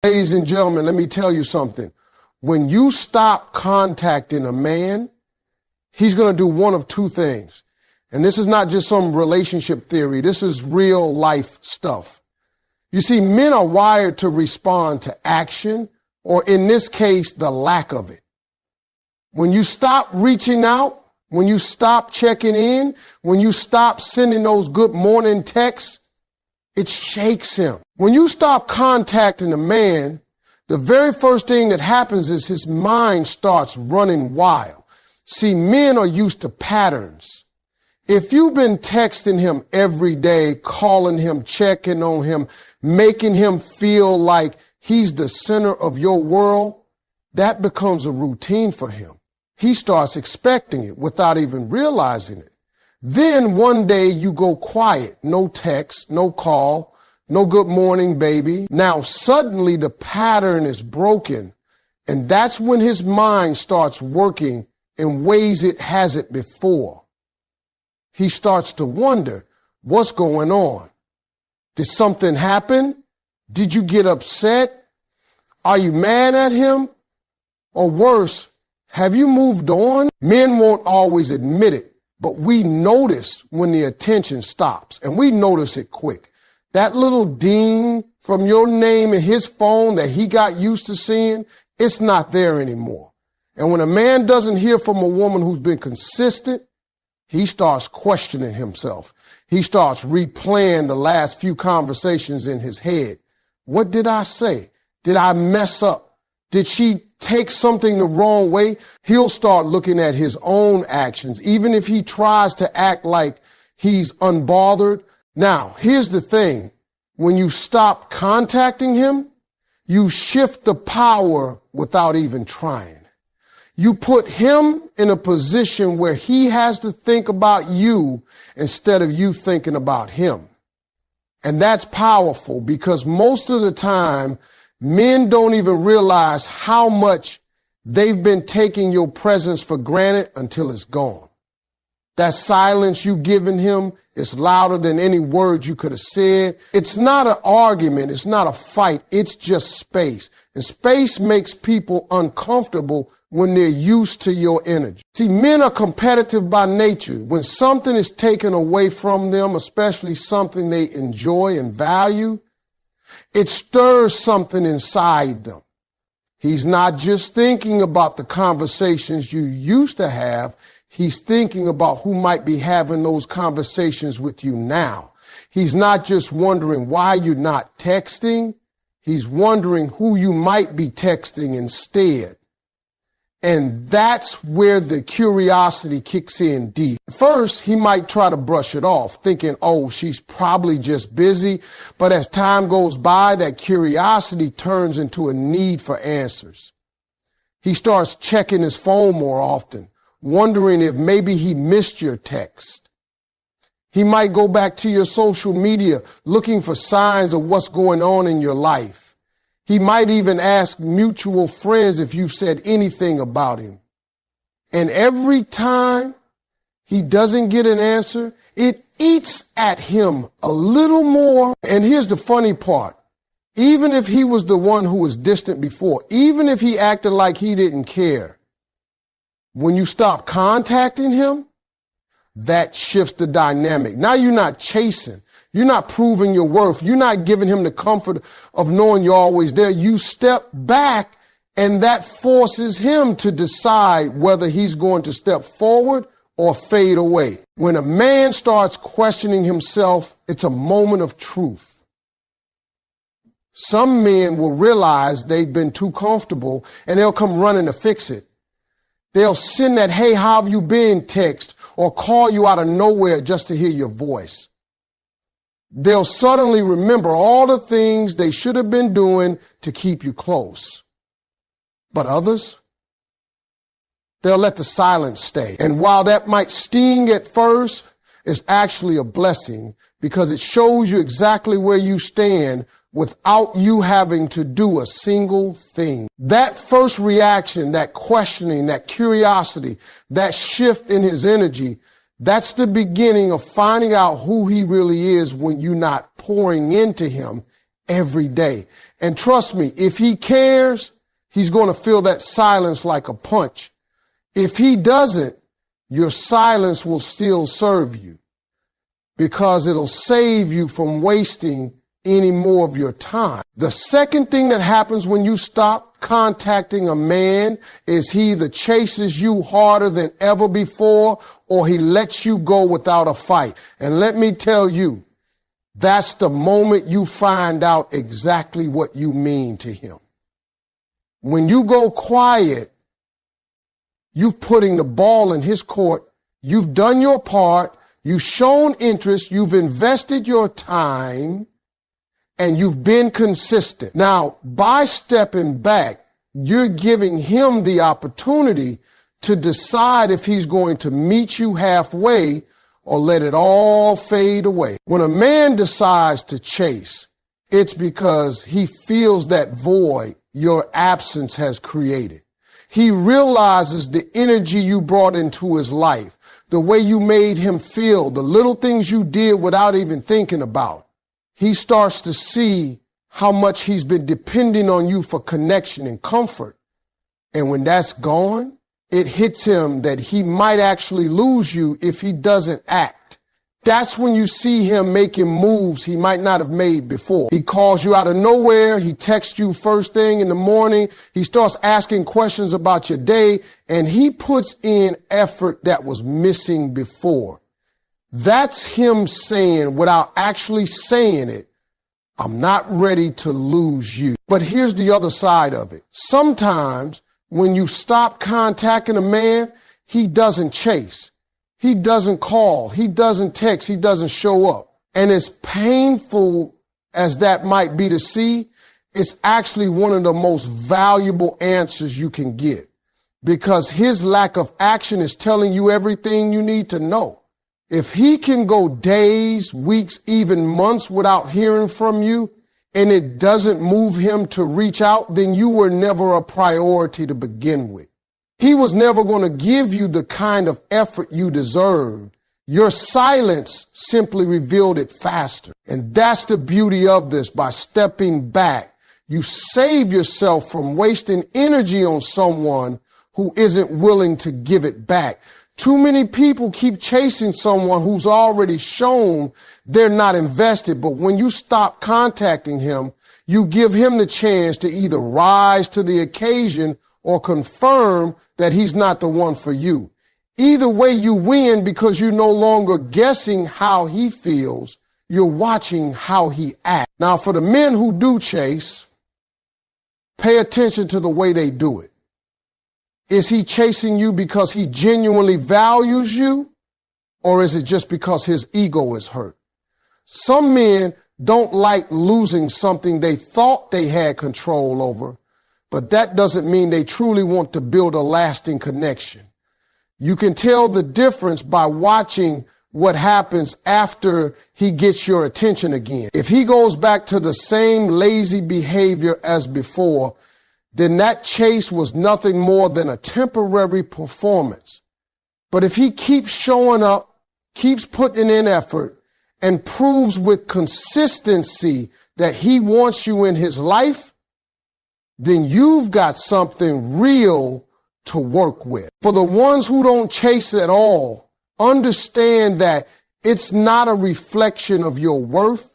Ladies and gentlemen, let me tell you something. When you stop contacting a man, he's going to do one of two things. And this is not just some relationship theory. This is real life stuff. You see, men are wired to respond to action, or in this case, the lack of it. When you stop reaching out, when you stop checking in, when you stop sending those good morning texts, it shakes him. When you stop contacting a man, the very first thing that happens is his mind starts running wild. See, men are used to patterns. If you've been texting him every day, calling him, checking on him, making him feel like he's the center of your world, that becomes a routine for him. He starts expecting it without even realizing it. Then one day you go quiet, no text, no call, no good morning, baby. Now suddenly the pattern is broken, and that's when his mind starts working in ways it hasn't before. He starts to wonder, what's going on? Did something happen? Did you get upset? Are you mad at him? Or worse, have you moved on? Men won't always admit it, but we notice when the attention stops, and we notice it quick. That little ding from your name in his phone that he got used to seeing, it's not there anymore. And when a man doesn't hear from a woman who's been consistent, he starts questioning himself. He starts replaying the last few conversations in his head. What did I say? Did I mess up? Did she take something the wrong way? He'll start looking at his own actions, even if he tries to act like he's unbothered. Now, here's the thing. When you stop contacting him, you shift the power without even trying. You put him in a position where he has to think about you instead of you thinking about him. And that's powerful because most of the time, men don't even realize how much they've been taking your presence for granted until it's gone. That silence you've given him is louder than any words you could have said. It's not an argument. It's not a fight. It's just space. And space makes people uncomfortable when they're used to your energy. See, men are competitive by nature. When something is taken away from them, especially something they enjoy and value, it stirs something inside them. He's not just thinking about the conversations you used to have. He's thinking about who might be having those conversations with you now. He's not just wondering why you're not texting. He's wondering who you might be texting instead. And that's where the curiosity kicks in deep. First, he might try to brush it off, thinking, oh, she's probably just busy. But as time goes by, that curiosity turns into a need for answers. He starts checking his phone more often, wondering if maybe he missed your text. He might go back to your social media looking for signs of what's going on in your life. He might even ask mutual friends if you've said anything about him. And every time he doesn't get an answer, it eats at him a little more. And here's the funny part. Even if he was the one who was distant before, even if he acted like he didn't care, when you stop contacting him, that shifts the dynamic. Now you're not chasing. You're not proving your worth. You're not giving him the comfort of knowing you're always there. You step back, and that forces him to decide whether he's going to step forward or fade away. When a man starts questioning himself, it's a moment of truth. Some men will realize they've been too comfortable, and they'll come running to fix it. They'll send that, hey, how have you been text, or call you out of nowhere just to hear your voice. They'll suddenly remember all the things they should have been doing to keep you close. But others, they'll let the silence stay. And while that might sting at first, it's actually a blessing because it shows you exactly where you stand without you having to do a single thing. That first reaction, that questioning, that curiosity, that shift in his energy, that's the beginning of finding out who he really is when you're not pouring into him every day. And trust me, if he cares, he's going to feel that silence like a punch. If he doesn't, your silence will still serve you because it'll save you from wasting any more of your time. The second thing that happens when you stop contacting a man is he either chases you harder than ever before or he lets you go without a fight. And let me tell you, that's the moment you find out exactly what you mean to him. When you go quiet, you're putting the ball in his court. You've done your part. You've shown interest. You've invested your time and you've been consistent. Now, by stepping back, you're giving him the opportunity to decide if he's going to meet you halfway or let it all fade away. When a man decides to chase, it's because he feels that void your absence has created. He realizes the energy you brought into his life, the way you made him feel, the little things you did without even thinking about. He starts to see how much he's been depending on you for connection and comfort. And when that's gone, it hits him that he might actually lose you if he doesn't act. That's when you see him making moves he might not have made before. He calls you out of nowhere. He texts you first thing in the morning. He starts asking questions about your day, and he puts in effort that was missing before. That's him saying, without actually saying it, I'm not ready to lose you. But here's the other side of it. Sometimes when you stop contacting a man, he doesn't chase. He doesn't call. He doesn't text. He doesn't show up. And as painful as that might be to see, it's actually one of the most valuable answers you can get because his lack of action is telling you everything you need to know. If he can go days, weeks, even months without hearing from you and it doesn't move him to reach out, then you were never a priority to begin with. He was never going to give you the kind of effort you deserved. Your silence simply revealed it faster. And that's the beauty of this. By stepping back, you save yourself from wasting energy on someone who isn't willing to give it back. Too many people keep chasing someone who's already shown they're not invested. But when you stop contacting him, you give him the chance to either rise to the occasion or confirm that he's not the one for you. Either way, you win because you're no longer guessing how he feels. You're watching how he acts. Now, for the men who do chase, pay attention to the way they do it. Is he chasing you because he genuinely values you, or is it just because his ego is hurt? Some men don't like losing something they thought they had control over, but that doesn't mean they truly want to build a lasting connection. You can tell the difference by watching what happens after he gets your attention again. If he goes back to the same lazy behavior as before, then that chase was nothing more than a temporary performance. But if he keeps showing up, keeps putting in effort, and proves with consistency that he wants you in his life, then you've got something real to work with. For the ones who don't chase at all, understand that it's not a reflection of your worth.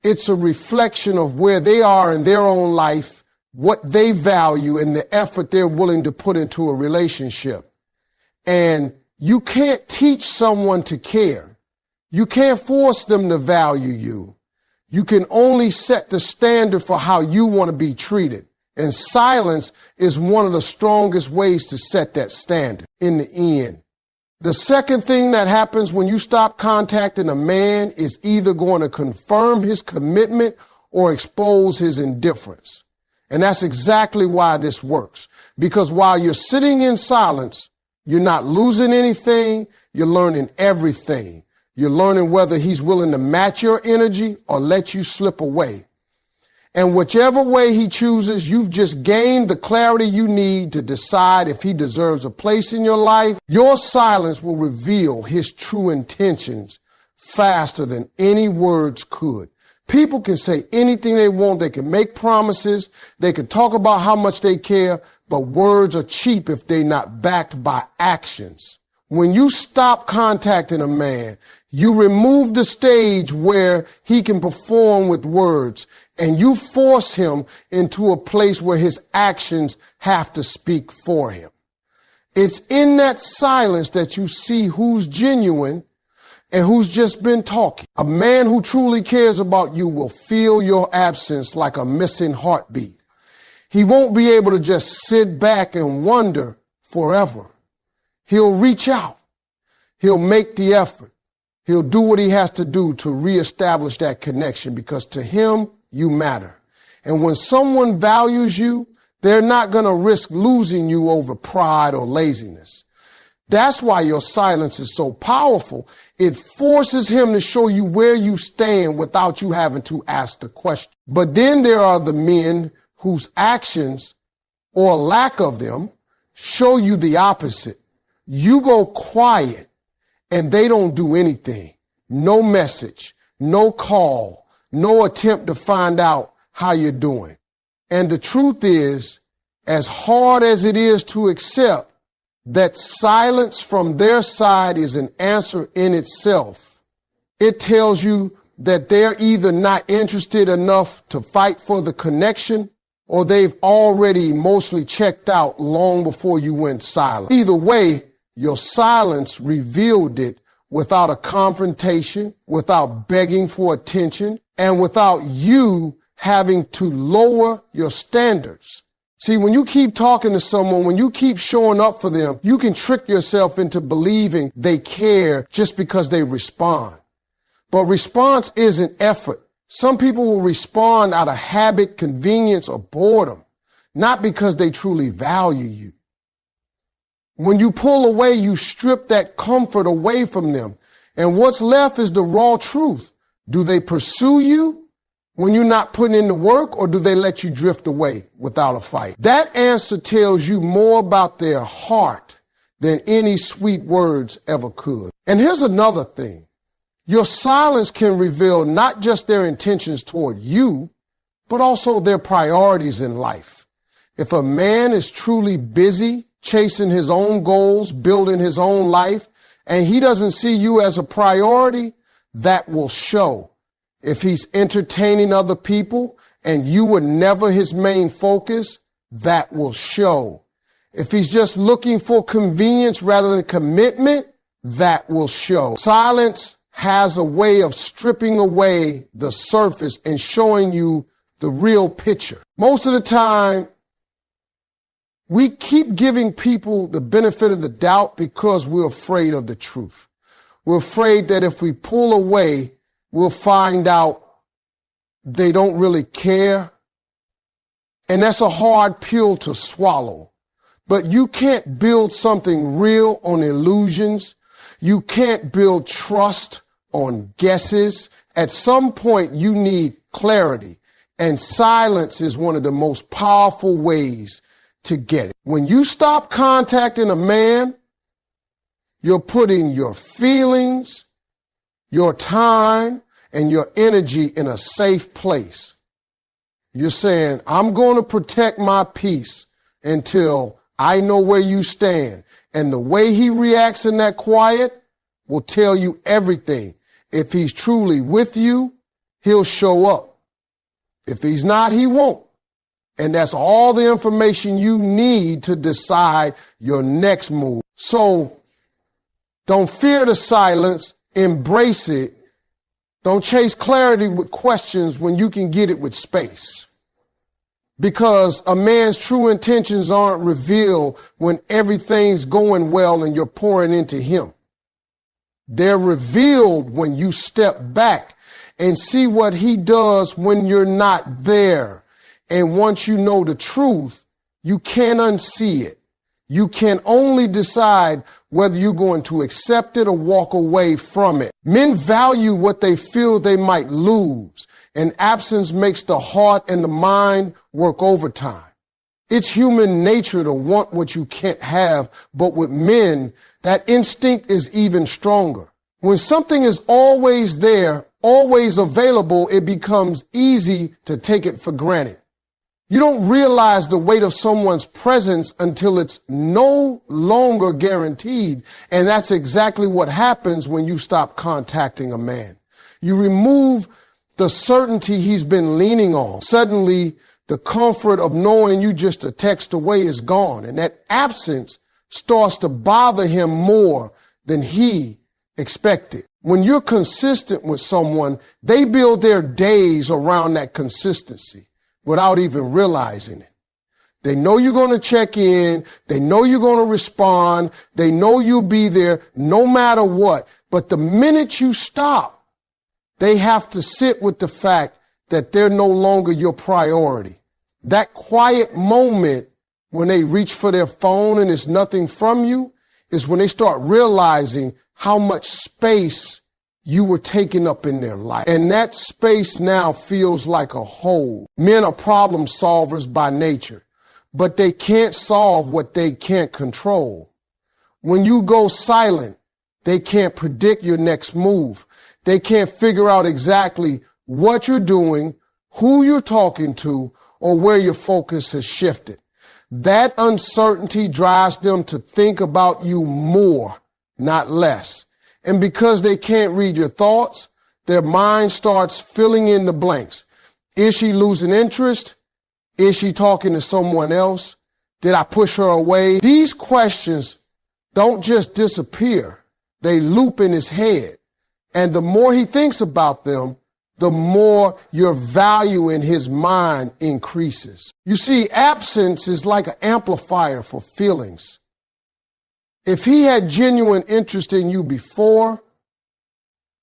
It's a reflection of where they are in their own life, what they value, and the effort they're willing to put into a relationship. And you can't teach someone to care. You can't force them to value you. You can only set the standard for how you want to be treated. And silence is one of the strongest ways to set that standard in the end. The second thing that happens when you stop contacting a man is either going to confirm his commitment or expose his indifference. And that's exactly why this works. Because while you're sitting in silence, you're not losing anything. You're learning everything. You're learning whether he's willing to match your energy or let you slip away. And whichever way he chooses, you've just gained the clarity you need to decide if he deserves a place in your life. Your silence will reveal his true intentions faster than any words could. People can say anything they want. They can make promises. They can talk about how much they care, but words are cheap if they're not backed by actions. When you stop contacting a man, you remove the stage where he can perform with words, and you force him into a place where his actions have to speak for him. It's in that silence that you see who's genuine and who's just been talking. A man who truly cares about you will feel your absence like a missing heartbeat. He won't be able to just sit back and wonder forever. He'll reach out. He'll make the effort. He'll do what he has to do to reestablish that connection, because to him, you matter. And when someone values you, they're not going to risk losing you over pride or laziness. That's why your silence is so powerful. It forces him to show you where you stand without you having to ask the question. But then there are the men whose actions or lack of them show you the opposite. You go quiet and they don't do anything. No message, no call, no attempt to find out how you're doing. And the truth is, as hard as it is to accept, that silence from their side is an answer in itself. It tells you that they're either not interested enough to fight for the connection, or they've already emotionally checked out long before you went silent. Either way, your silence revealed it without a confrontation, without begging for attention, and without you having to lower your standards. See, when you keep talking to someone, when you keep showing up for them, you can trick yourself into believing they care just because they respond. But response isn't effort. Some people will respond out of habit, convenience, or boredom, not because they truly value you. When you pull away, you strip that comfort away from them. And what's left is the raw truth. Do they pursue you when you're not putting in the work, or do they let you drift away without a fight? That answer tells you more about their heart than any sweet words ever could. And here's another thing. Your silence can reveal not just their intentions toward you, but also their priorities in life. If a man is truly busy chasing his own goals, building his own life, and he doesn't see you as a priority, that will show. If he's entertaining other people and you were never his main focus, that will show. If he's just looking for convenience rather than commitment, that will show. Silence has a way of stripping away the surface and showing you the real picture. Most of the time, we keep giving people the benefit of the doubt because we're afraid of the truth. We're afraid that if we pull away, we'll find out they don't really care. And that's a hard pill to swallow. But you can't build something real on illusions. You can't build trust on guesses. At some point, you need clarity. And silence is one of the most powerful ways to get it. When you stop contacting a man, you're putting your feelings, your time, and your energy in a safe place. You're saying, I'm going to protect my peace until I know where you stand. And the way he reacts in that quiet will tell you everything. If he's truly with you, he'll show up. If he's not, he won't. And that's all the information you need to decide your next move. So don't fear the silence, embrace it. Don't chase clarity with questions when you can get it with space. Because a man's true intentions aren't revealed when everything's going well and you're pouring into him. They're revealed when you step back and see what he does when you're not there. And once you know the truth, you can't unsee it. You can only decide whether you're going to accept it or walk away from it. Men value what they feel they might lose, and absence makes the heart and the mind work overtime. It's human nature to want what you can't have, but with men, that instinct is even stronger. When something is always there, always available, it becomes easy to take it for granted. You don't realize the weight of someone's presence until it's no longer guaranteed. And that's exactly what happens when you stop contacting a man. You remove the certainty he's been leaning on. Suddenly, the comfort of knowing you just a text away is gone. And that absence starts to bother him more than he expected. When you're consistent with someone, they build their days around that consistency without even realizing it. They know you're going to check in. They know you're going to respond. They know you'll be there no matter what. But the minute you stop, they have to sit with the fact that they're no longer your priority. That quiet moment when they reach for their phone and it's nothing from you is when they start realizing how much space you were taking up in their life. And that space now feels like a hole. Men are problem solvers by nature, but they can't solve what they can't control. When you go silent, they can't predict your next move. They can't figure out exactly what you're doing, who you're talking to, or where your focus has shifted. That uncertainty drives them to think about you more, not less. And because they can't read your thoughts, their mind starts filling in the blanks. Is she losing interest? Is she talking to someone else? Did I push her away? These questions don't just disappear. They loop in his head. And the more he thinks about them, the more your value in his mind increases. You see, absence is like an amplifier for feelings. If he had genuine interest in you before,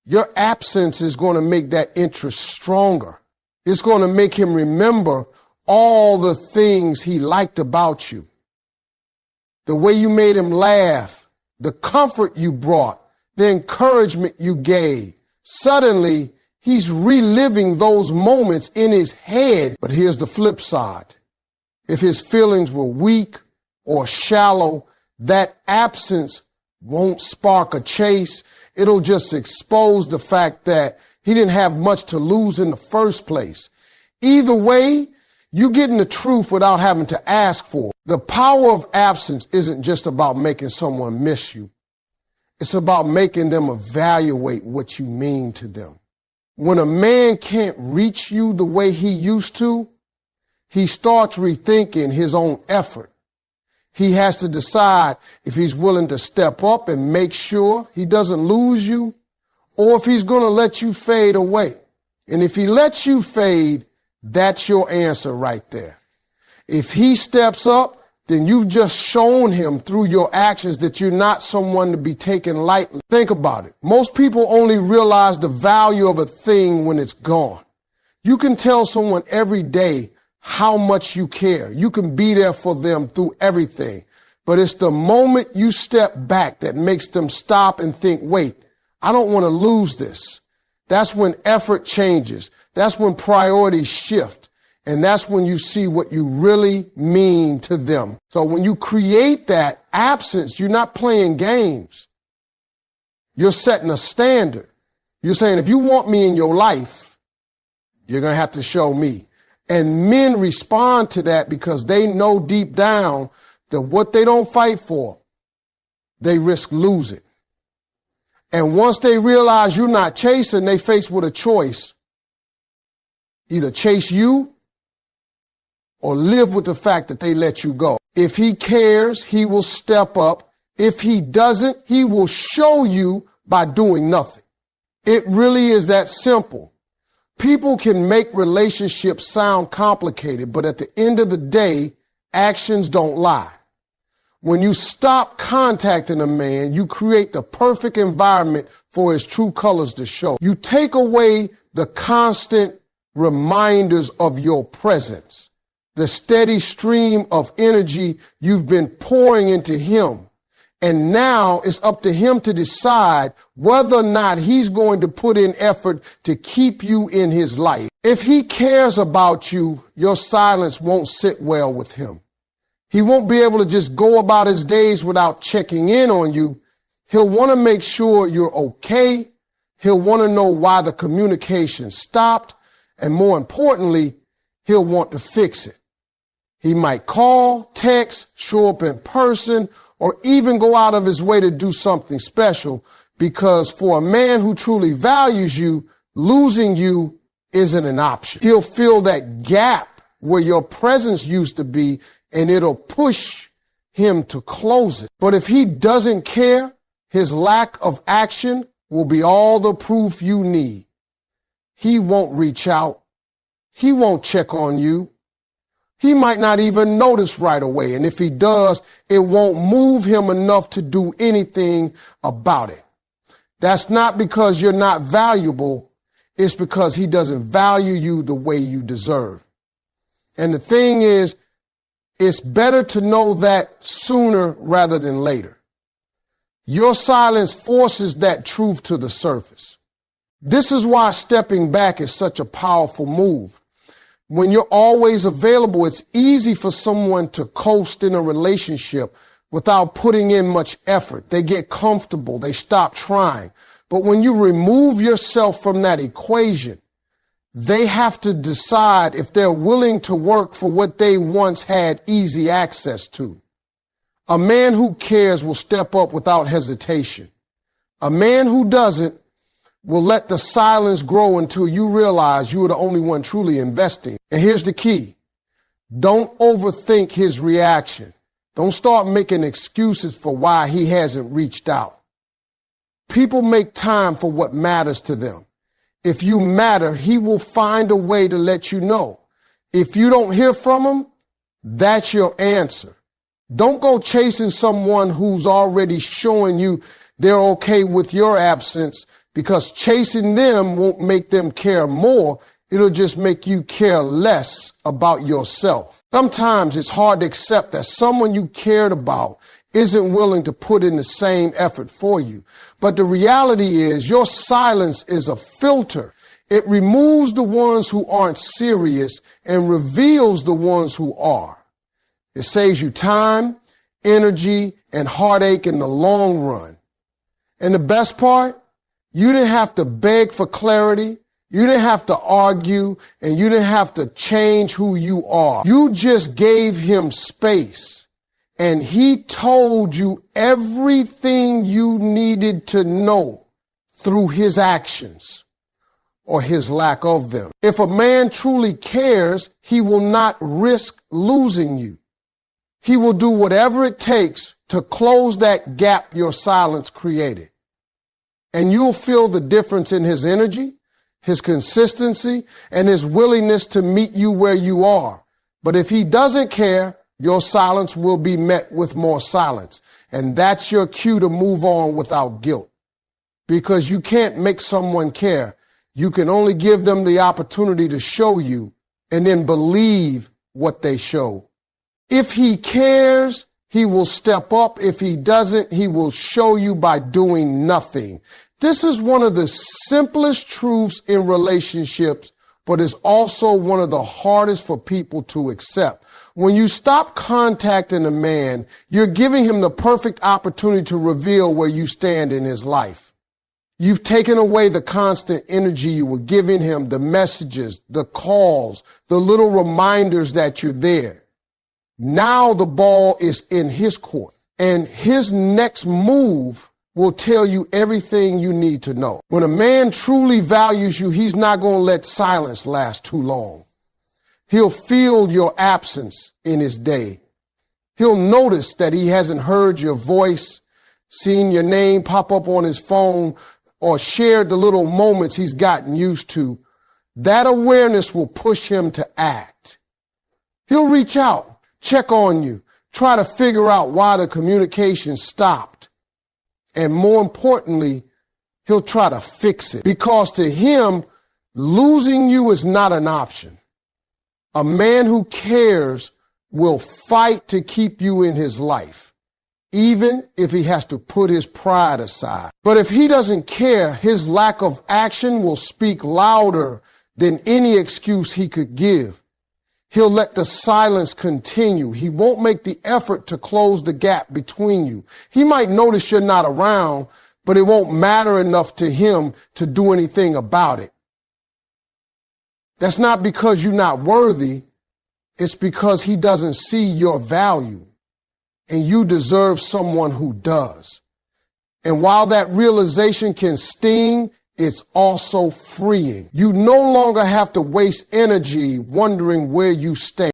your absence is going to make that interest stronger. It's going to make him remember all the things he liked about you. The way you made him laugh, the comfort you brought, the encouragement you gave. Suddenly, he's reliving those moments in his head. But here's the flip side. If his feelings were weak or shallow, that absence won't spark a chase. It'll just expose the fact that he didn't have much to lose in the first place. Either way, you're getting the truth without having to ask for it. The power of absence isn't just about making someone miss you. It's about making them evaluate what you mean to them. When a man can't reach you the way he used to, he starts rethinking his own effort. He has to decide if he's willing to step up and make sure he doesn't lose you, or if he's going to let you fade away. And if he lets you fade, that's your answer right there. If he steps up, then you've just shown him through your actions that you're not someone to be taken lightly. Think about it. Most people only realize the value of a thing when it's gone. You can tell someone every day how much you care. You can be there for them through everything. But it's the moment you step back that makes them stop and think, wait, I don't want to lose this. That's when effort changes. That's when priorities shift. And that's when you see what you really mean to them. So when you create that absence, you're not playing games. You're setting a standard. You're saying, if you want me in your life, you're going to have to show me. And men respond to that because they know deep down that what they don't fight for, they risk losing. And once they realize you're not chasing, they face with a choice. Either chase you or live with the fact that they let you go. If he cares, he will step up. If he doesn't, he will show you by doing nothing. It really is that simple. People can make relationships sound complicated, but at the end of the day, actions don't lie. When you stop contacting a man, you create the perfect environment for his true colors to show. You take away the constant reminders of your presence, the steady stream of energy you've been pouring into him. And now it's up to him to decide whether or not he's going to put in effort to keep you in his life. If he cares about you, your silence won't sit well with him. He won't be able to just go about his days without checking in on you. He'll want to make sure you're okay. He'll want to know why the communication stopped, and more importantly, he'll want to fix it. He might call, text, show up in person, or even go out of his way to do something special, because for a man who truly values you, losing you isn't an option. He'll fill that gap where your presence used to be, and it'll push him to close it. But if he doesn't care, his lack of action will be all the proof you need. He won't reach out. He won't check on you. He might not even notice right away. And if he does, it won't move him enough to do anything about it. That's not because you're not valuable. It's because he doesn't value you the way you deserve. And the thing is, it's better to know that sooner rather than later. Your silence forces that truth to the surface. This is why stepping back is such a powerful move. When you're always available, it's easy for someone to coast in a relationship without putting in much effort. They get comfortable. They stop trying. But when you remove yourself from that equation, they have to decide if they're willing to work for what they once had easy access to. A man who cares will step up without hesitation. A man who doesn't will let the silence grow until you realize you are the only one truly investing. And here's the key. Don't overthink his reaction. Don't start making excuses for why he hasn't reached out. People make time for what matters to them. If you matter, he will find a way to let you know. If you don't hear from him, that's your answer. Don't go chasing someone who's already showing you they're okay with your absence, because chasing them won't make them care more. It'll just make you care less about yourself. Sometimes it's hard to accept that someone you cared about isn't willing to put in the same effort for you. But the reality is your silence is a filter. It removes the ones who aren't serious and reveals the ones who are. It saves you time, energy, and heartache in the long run. And the best part, you didn't have to beg for clarity. You didn't have to argue, and you didn't have to change who you are. You just gave him space, and he told you everything you needed to know through his actions or his lack of them. If a man truly cares, he will not risk losing you. He will do whatever it takes to close that gap your silence created. And you'll feel the difference in his energy, his consistency, and his willingness to meet you where you are. But if he doesn't care, your silence will be met with more silence. And that's your cue to move on without guilt. Because you can't make someone care. You can only give them the opportunity to show you and then believe what they show. If he cares, he will step up. If he doesn't, he will show you by doing nothing. This is one of the simplest truths in relationships, but is also one of the hardest for people to accept. When you stop contacting a man, you're giving him the perfect opportunity to reveal where you stand in his life. You've taken away the constant energy you were giving him, the messages, the calls, the little reminders that you're there. Now the ball is in his court, and his next move will tell you everything you need to know. When a man truly values you, he's not going to let silence last too long. He'll feel your absence in his day. He'll notice that he hasn't heard your voice, seen your name pop up on his phone, or shared the little moments he's gotten used to. That awareness will push him to act. He'll reach out, check on you, try to figure out why the communication stopped. And more importantly, he'll try to fix it, because to him, losing you is not an option. A man who cares will fight to keep you in his life, even if he has to put his pride aside. But if he doesn't care, his lack of action will speak louder than any excuse he could give. He'll let the silence continue. He won't make the effort to close the gap between you. He might notice you're not around, but it won't matter enough to him to do anything about it. That's not because you're not worthy. It's because he doesn't see your value, and you deserve someone who does. And while that realization can sting, it's also freeing. You no longer have to waste energy wondering where you stand.